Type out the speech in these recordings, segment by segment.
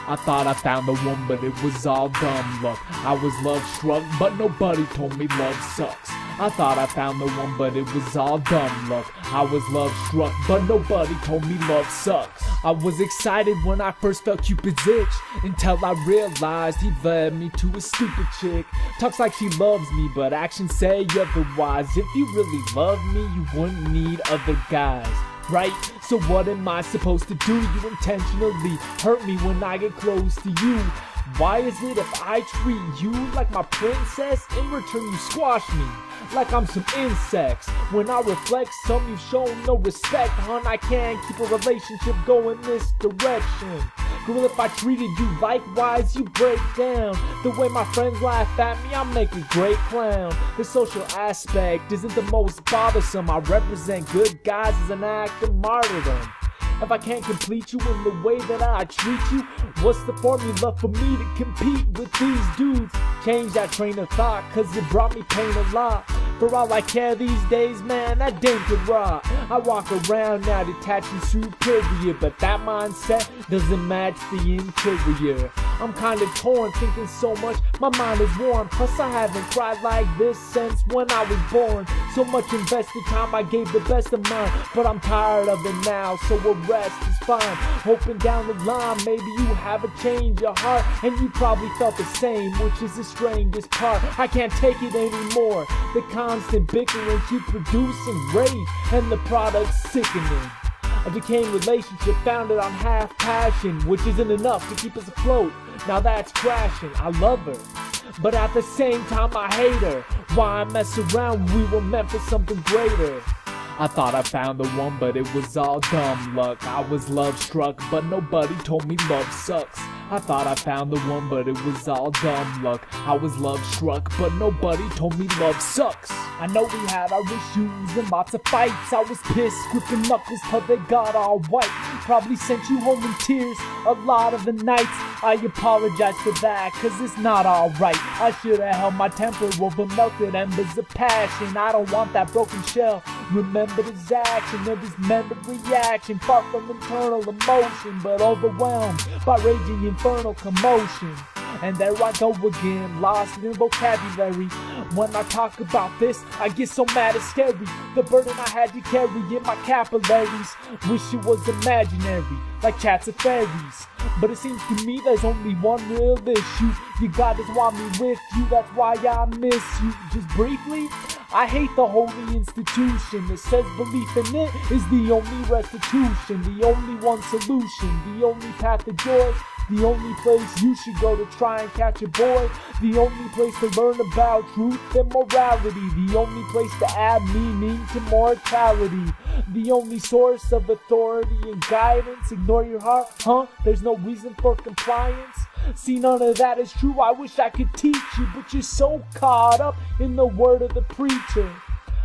I thought I found the one, but it was all dumb luck. I was love struck, but nobody told me love sucks. I thought I found the one, but it was all dumb luck. I was love struck, but nobody told me love sucks. I was excited when I first felt Cupid's itch, until I realized he led me to a stupid chick. Talks like she loves me, but actions say otherwise. If you really love me, you wouldn't need other guys, right? So what am I supposed to do? You intentionally hurt me when I get close to you. Why is it if I treat you like my princess, in return you squash me like I'm some insects? When I reflect, some you've shown no respect, hon. I can't keep a relationship going this direction. Girl, if I treated you likewise, you break down. The way my friends laugh at me, I make a great clown. The social aspect isn't the most bothersome. I represent good guys as an act of martyrdom. If I can't complete you in the way that I treat you, what's the formula for me to compete with these dudes? Change that train of thought, cause it brought me pain a lot. For all I care these days, man, that dame could rot. I walk around now detached and superior, but that mindset doesn't match the interior. I'm kinda torn, thinking so much, my mind is worn. Plus I haven't cried like this since when I was born. So much invested time, I gave the best of mine, but I'm tired of it now, so a rest is fine. Hoping down the line, maybe you have a change of heart, and you probably felt the same, which is the strangest part. I can't take it anymore. The constant bickering keep producing rage, and the product's sickening. A decaying relationship founded on half passion, which isn't enough to keep us afloat. Now that's crashing. I love her, but at the same time I hate her. Why mess around? We were meant for something greater. I thought I found the one, but it was all dumb luck. I was love struck, but nobody told me love sucks. I thought I found the one, but it was all dumb luck. I was love struck, but nobody told me love sucks. I know we had our issues and lots of fights. I was pissed, gripping knuckles till they got all white. Probably sent you home in tears a lot of the nights. I apologize for that, cause it's not alright. I should've held my temper over melted embers of passion. I don't want that broken shell. Remember this action, a dismembered reaction, far from internal emotion, but overwhelmed by raging infernal commotion. And there I go again, lost in vocabulary. When I talk about this, I get so mad it's scary. The burden I had to carry in my capillaries. Wish it was imaginary, like chats of fairies. But it seems to me there's only one real issue. You gotta want me with you, that's why I miss you. Just briefly, I hate the holy institution that says belief in it is the only restitution, the only one solution, the only path to joy, the only place you should go to try and catch a boy, the only place to learn about truth and morality, the only place to add meaning to mortality, the only source of authority and guidance. Ignore your heart, huh? There's no reason for compliance. See, none of that is true. I wish I could teach you, but you're so caught up in the word of the preacher.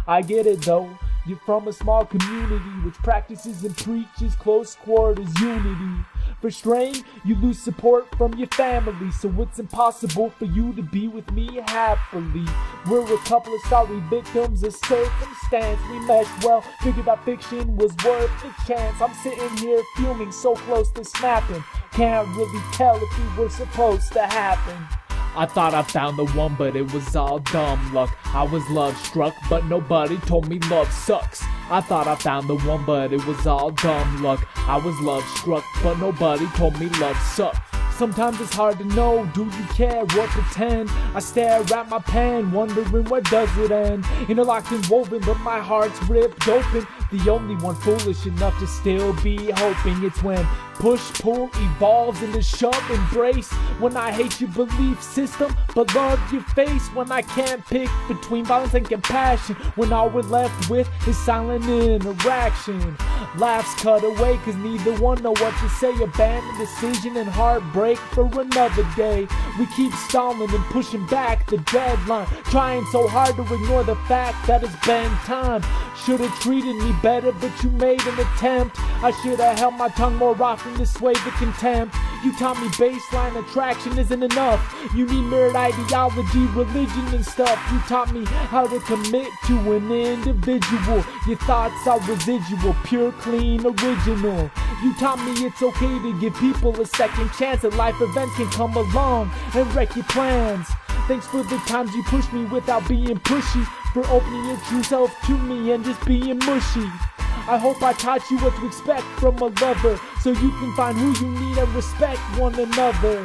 I get it though. You're from a small community which practices and preaches close quarters unity. For strain, you lose support from your family, so it's impossible for you to be with me happily. We're a couple of sorry victims of circumstance. We meshed well, figured that fiction was worth the chance. I'm sitting here fuming, so close to snapping. Can't really tell if we were supposed to happen. I thought I found the one, but it was all dumb luck. I was love struck, but nobody told me love sucks. I thought I found the one, but it was all dumb luck. I was love struck, but nobody told me love sucks. Sometimes it's hard to know, do you care or pretend? I stare at my pen, wondering where does it end? Interlocked and woven, but my heart's ripped open. The only one foolish enough to still be hoping. It's when push-pull evolves into shove embrace. When I hate your belief system, but love your face. When I can't pick between violence and compassion. When all we're left with is silent interaction. Laughs cut away cause neither one know what to say. Abandon decision and heartbreak for another day. We keep stalling and pushing back the deadline, trying so hard to ignore the fact that it's been time. Should've treated me better, but you made an attempt. I should've held my tongue more often passion to sway the contempt. You taught me baseline attraction isn't enough. You need merit ideology, religion and stuff. You taught me how to commit to an individual. Your thoughts are residual, pure, clean, original. You taught me it's okay to give people a second chance. That life events can come along and wreck your plans. Thanks for the times you pushed me without being pushy, for opening your true self to me and just being mushy. I hope I taught you what to expect from a lover, so you can find who you need and respect one another.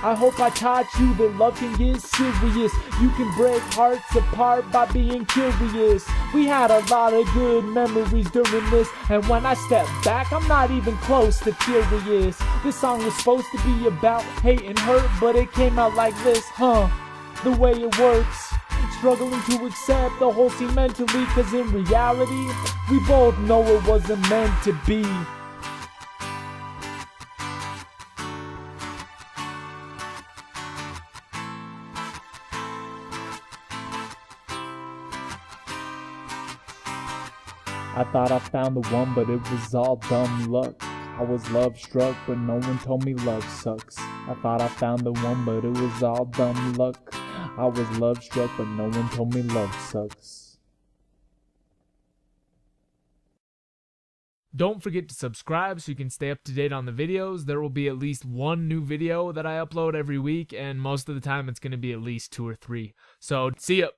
I hope I taught you that love can get serious. You can break hearts apart by being curious. We had a lot of good memories during this, and when I step back, I'm not even close to furious. This song was supposed to be about hate and hurt, but it came out like this, the way it works. Struggling to accept the whole scene mentally, cause in reality, we both know it wasn't meant to be. I thought I found the one, but it was all dumb luck. I was love struck, but no one told me love sucks. I thought I found the one, but it was all dumb luck. I was love struck, but no one told me love sucks. Don't forget to subscribe so you can stay up to date on the videos. There will be at least one new video that I upload every week, and most of the time it's going to be at least 2 or 3. So, see ya!